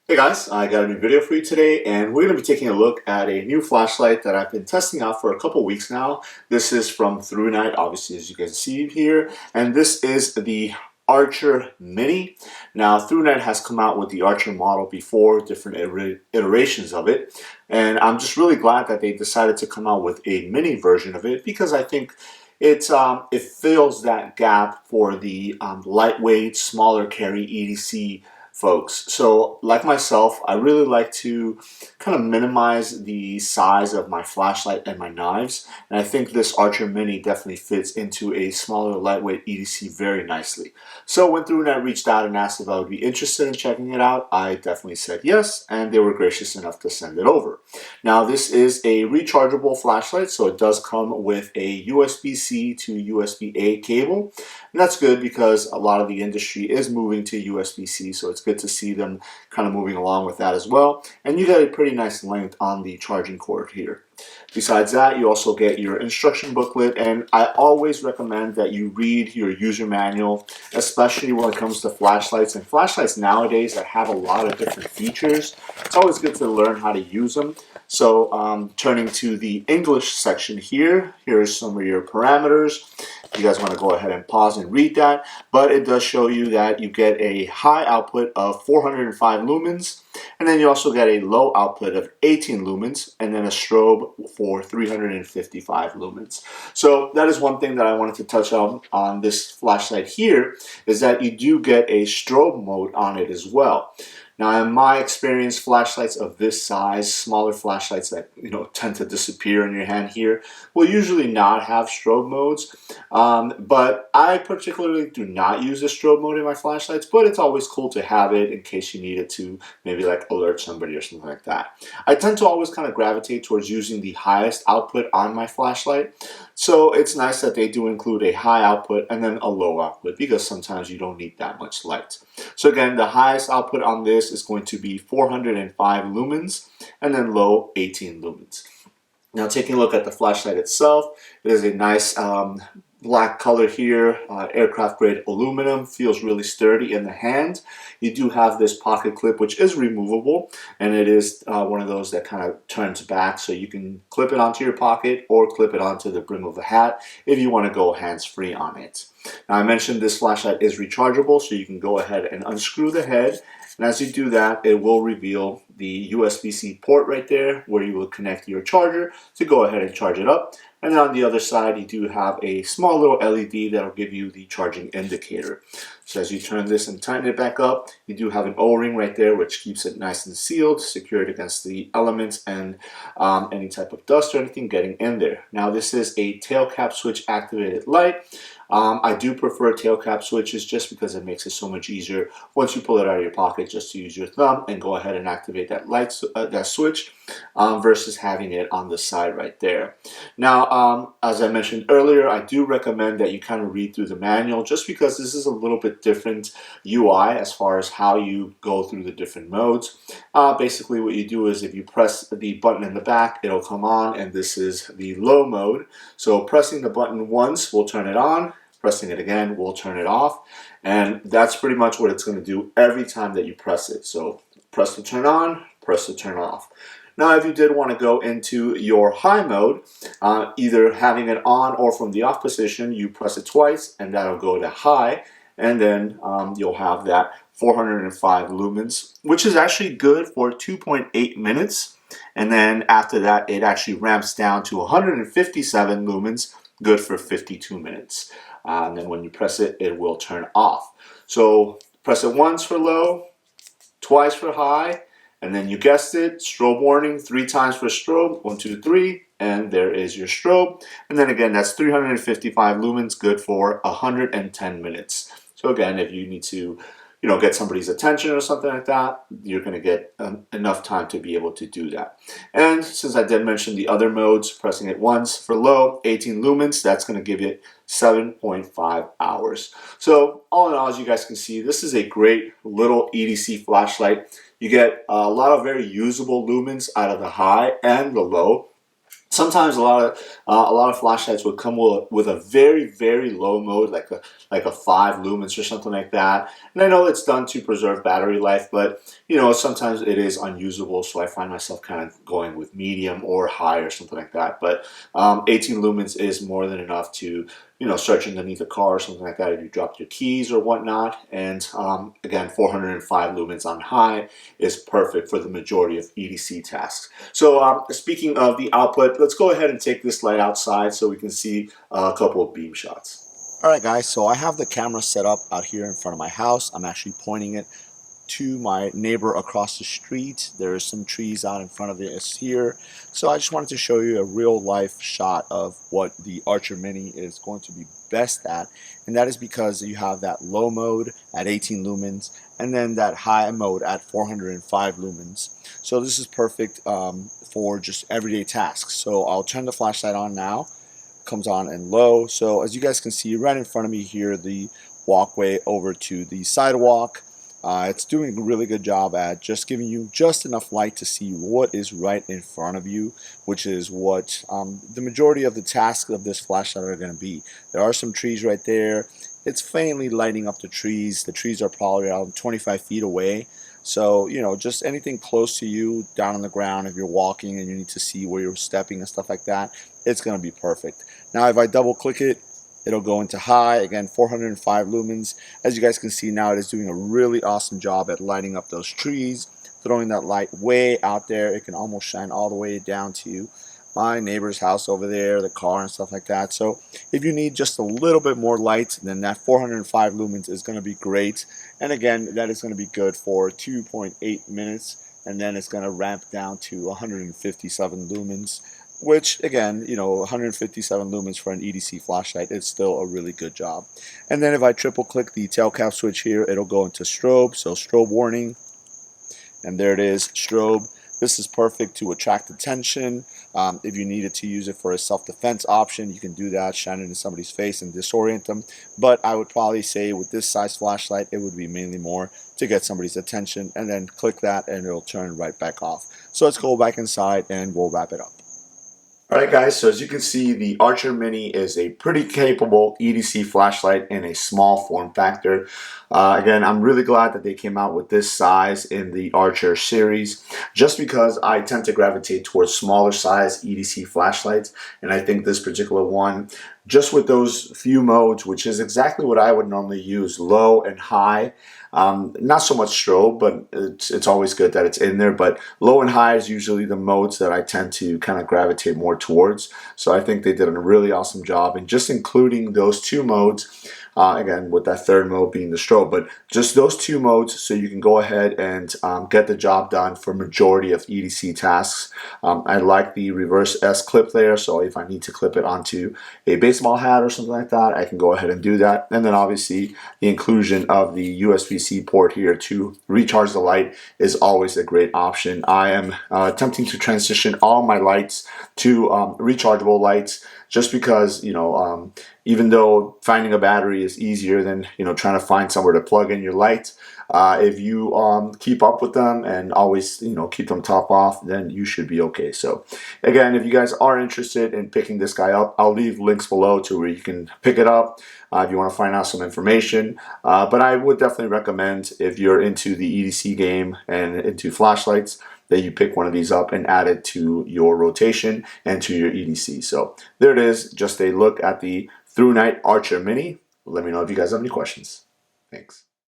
Hey guys, I got a new video for you today, and we're going to be taking a look at a new flashlight that I've been testing out for a couple weeks now. This is from Thrunite, obviously, as you can see here, and this is the Archer Mini. Now, Thrunite has come out with the Archer model before, different iterations of it, and I'm just really glad that they decided to come out with a mini version of it because I think it fills that gap for the lightweight, smaller carry EDC folks. So like myself, I really like to kind of minimize the size of my flashlight and my knives, and I think this Archer Mini definitely fits into a smaller lightweight EDC very nicely. So when Thrunite reached out and asked if I would be interested in checking it out, I definitely said yes, and they were gracious enough to send it over. Now this is a rechargeable flashlight, so it does come with a USB-C to USB-A cable, and that's good because a lot of the industry is moving to USB-C, so it's good to see them kind of moving along with that as well. And you get a pretty nice length on the charging cord here. Besides that, you also get your instruction booklet, and I always recommend that you read your user manual, especially when it comes to flashlights. And flashlights nowadays that have a lot of different features, it's always good to learn how to use them. So turning to the English section here, here's some of your parameters. You guys want to go ahead and pause and read that, but it does show you that you get a high output of 405 lumens, and then you also get a low output of 18 lumens, and then a strobe for 355 lumens. So that is one thing that I wanted to touch on this flashlight here, is that you do get a strobe mode on it as well. Now, in my experience, flashlights of this size, smaller flashlights that tend to disappear in your hand here, will usually not have strobe modes. But I particularly do not use a strobe mode in my flashlights, but it's always cool to have it in case you need it to maybe like alert somebody or something like that. I tend to always kind of gravitate towards using the highest output on my flashlight. So it's nice that they do include a high output and then a low output, because sometimes you don't need that much light. So again, the highest output on this is going to be 405 lumens, and then low 18 lumens. Now, taking a look at the flashlight itself, it is a nice black color here, aircraft grade aluminum, feels really sturdy in the hand. You do have this pocket clip which is removable, and it is one of those that kind of turns back, so you can clip it onto your pocket or clip it onto the brim of a hat if you want to go hands-free on it. Now, I mentioned this flashlight is rechargeable, so you can go ahead and unscrew the head, and as you do that, it will reveal the USB-C port right there where you will connect your charger to go ahead and charge it up. And then on the other side, you do have a small little LED that will give you the charging indicator. So as you turn this and tighten it back up, you do have an O-ring right there which keeps it nice and sealed, secured against the elements and any type of dust or anything getting in there. Now, this is a tail cap switch activated light. I do prefer tail cap switches just because it makes it so much easier once you pull it out of your pocket just to use your thumb and go ahead and activate that that switch versus having it on the side right there. Now, as I mentioned earlier, I do recommend that you kind of read through the manual just because this is a little bit different UI as far as how you go through the different modes. Basically, what you do is if you press the button in the back, it'll come on, and this is the low mode. So pressing the button once will turn it on. Pressing it again will turn it off, and that's pretty much what it's going to do every time that you press it. So press to turn on, press to turn off. Now, if you did want to go into your high mode, either having it on or from the off position, you press it twice and that'll go to high, and then you'll have that 405 lumens, which is actually good for 2.8 minutes. And then after that, it actually ramps down to 157 lumens, good for 52 minutes. And then when you press it, it will turn off. So press it once for low, twice for high, and then you guessed it, strobe warning, 3 times for strobe, 1, 2, 3, and there is your strobe. And then again, that's 355 lumens, good for 110 minutes. So again, if you need to get somebody's attention or something like that, you're going to get enough time to be able to do that. And since I did mention the other modes, pressing it once for low, 18 lumens, that's going to give it 7.5 hours. So all in all, as you guys can see, this is a great little EDC flashlight. You get a lot of very usable lumens out of the high and the low. Sometimes a lot A lot of flashlights would come with a very low mode, like a 5 lumens or something like that. And I know it's done to preserve battery life, but sometimes it is unusable, so I find myself kind of going with medium or high or something like that. But 18 lumens is more than enough to search underneath a car or something like that if you dropped your keys or whatnot. And again, 405 lumens on high is perfect for the majority of EDC tasks. So speaking of the output, let's go ahead and take this light outside so we can see a couple of beam shots. Alright guys, so I have the camera set up out here in front of my house. I'm actually pointing it to my neighbor across the street. There's some trees out in front of it here. So I just wanted to show you a real life shot of what the Archer Mini is going to be best at. And that is because you have that low mode at 18 lumens and then that high mode at 405 lumens. So this is perfect for just everyday tasks. So I'll turn the flashlight on now. Comes on in low. So as you guys can see right in front of me here, the walkway over to the sidewalk. It's doing a really good job at just giving you just enough light to see what is right in front of you, which is what the majority of the tasks of this flashlight are going to be. There are some trees right there. It's faintly lighting up the trees. The trees are probably around 25 feet away. So, just anything close to you, down on the ground, if you're walking and you need to see where you're stepping and stuff like that, it's going to be perfect. Now, if I double click it, it'll go into high, again 405 lumens. As you guys can see now, it is doing a really awesome job at lighting up those trees, throwing that light way out there. It can almost shine all the way down to my neighbor's house over there, the car and stuff like that. So if you need just a little bit more light, then that 405 lumens is going to be great. And again, that is going to be good for 2.8 minutes, and then it's going to ramp down to 157 lumens. Which again, 157 lumens for an EDC flashlight is still a really good job. And then if I triple click the tail cap switch here, it'll go into strobe, so strobe warning. And there it is, strobe. This is perfect to attract attention. If you needed to use it for a self-defense option, you can do that, shine it in somebody's face and disorient them. But I would probably say with this size flashlight, it would be mainly more to get somebody's attention, and then click that and it'll turn right back off. So let's go back inside and we'll wrap it up. Alright guys, so as you can see, the Archer Mini is a pretty capable EDC flashlight in a small form factor. Again, I'm really glad that they came out with this size in the Archer series, just because I tend to gravitate towards smaller size EDC flashlights, and I think this particular one, just with those few modes, which is exactly what I would normally use, low and high, not so much strobe, but it's always good that it's in there, but low and high is usually the modes that I tend to kind of gravitate more towards. So I think they did a really awesome job in just including those two modes, again with that third mode being the strobe, but just those two modes so you can go ahead and get the job done for majority of EDC tasks. I like the reverse S clip there, so if I need to clip it onto a baseball hat or something like that, I can go ahead and do that. And then obviously the inclusion of the USB-C port here to recharge the light is always a great option. I am attempting to transition all my lights to rechargeable lights, just because even though finding a battery is easier than trying to find somewhere to plug in your light, if you keep up with them and always keep them top off, then you should be okay. So again, if you guys are interested in picking this guy up, I'll leave links below to where you can pick it up if you want to find out some information. But I would definitely recommend, if you're into the EDC game and into flashlights, that you pick one of these up and add it to your rotation and to your EDC. So there it is, just a look at the Thrunite Archer Mini. Let me know if you guys have any questions. Thanks.